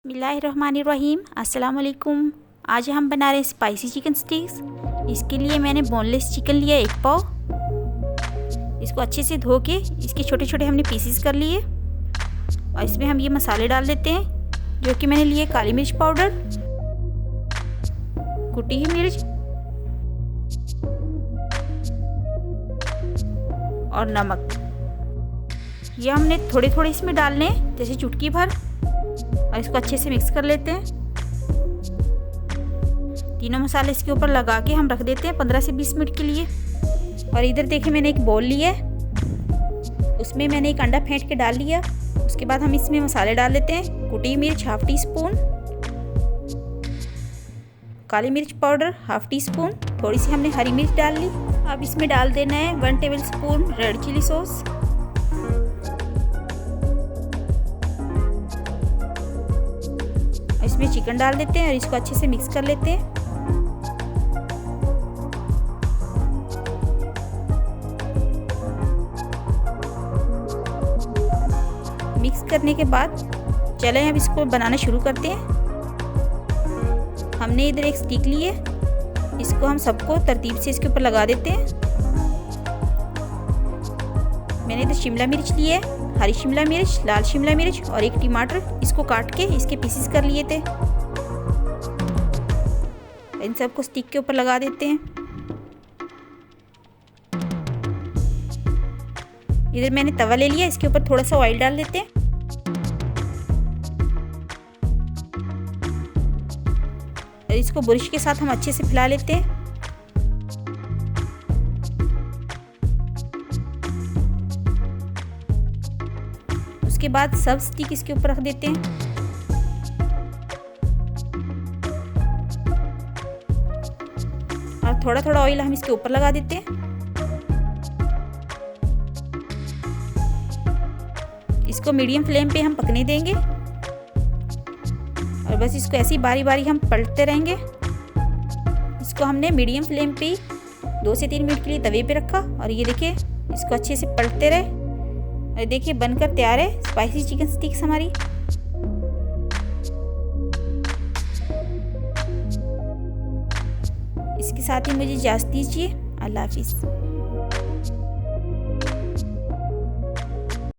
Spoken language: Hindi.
बिस्मिल्लाहिर्रहमानिर्रहीम। अस्सलाम वालेकुम। आज हम बना रहे हैं स्पाइसी चिकन स्टिक्स। इसके लिए मैंने बोनलेस चिकन लिया 1 पाव। इसको अच्छे से धो के इसके छोटे छोटे हमने पीसेस कर लिए और इसमें हम ये मसाले डाल देते हैं, जो कि मैंने लिए काली मिर्च पाउडर, कुटी हुई मिर्च और नमक। ये हमने थोड़े थोड़े इसमें डालने हैं, जैसे चुटकी भर, और इसको अच्छे से मिक्स कर लेते हैं। तीनों मसाले इसके ऊपर लगा के हम रख देते हैं 15 से 20 मिनट के लिए। और इधर देखिए मैंने एक बाउल लिया है, उसमें मैंने एक अंडा फेंट के डाल लिया। उसके बाद हम इसमें मसाले डाल लेते हैं। कुटी मिर्च ½ टी स्पून, काली मिर्च पाउडर ½ टी स्पून, थोड़ी सी हमने हरी मिर्च डाल ली। अब इसमें डाल देना है 1 tablespoon red chilli sauce, इसमें चिकन डाल देते हैं और इसको अच्छे से मिक्स कर लेते हैं। मिक्स करने के बाद चलें अब इसको बनाना शुरू करते हैं। हमने इधर एक स्टिक ली है, इसको हम सबको तरतीब से इसके ऊपर लगा देते हैं। मैंने इधर शिमला मिर्च ली है, हरी शिमला मिर्च, लाल शिमला मिर्च और एक टमाटर, इसको काट के इसके पीसेस कर लिए थे। इन सबको स्टिक के ऊपर लगा देते हैं। इधर मैंने तवा ले लिया, इसके ऊपर थोड़ा सा ऑयल डाल देते हैं। और इसको बुरश के साथ हम अच्छे से फैला लेते हैं। उसके बाद सब स्टिक इसके ऊपर रख देते हैं। और थोड़ा थोड़ा ऑयल हम इसके ऊपर लगा देते हैं। इसको मीडियम फ्लेम पे हम पकने देंगे और बस इसको ऐसी बारी बारी हम पलटते रहेंगे। इसको हमने मीडियम फ्लेम पे 2 से 3 मिनट के लिए तवे पे रखा और ये देखिए इसको अच्छे से पलटते रहे। और देखिए बनकर तैयार है स्पाइसी चिकन स्टिक्स हमारी। इसके साथ ही मुझे इजाज़त दीजिए। अल्लाह हाफिज़।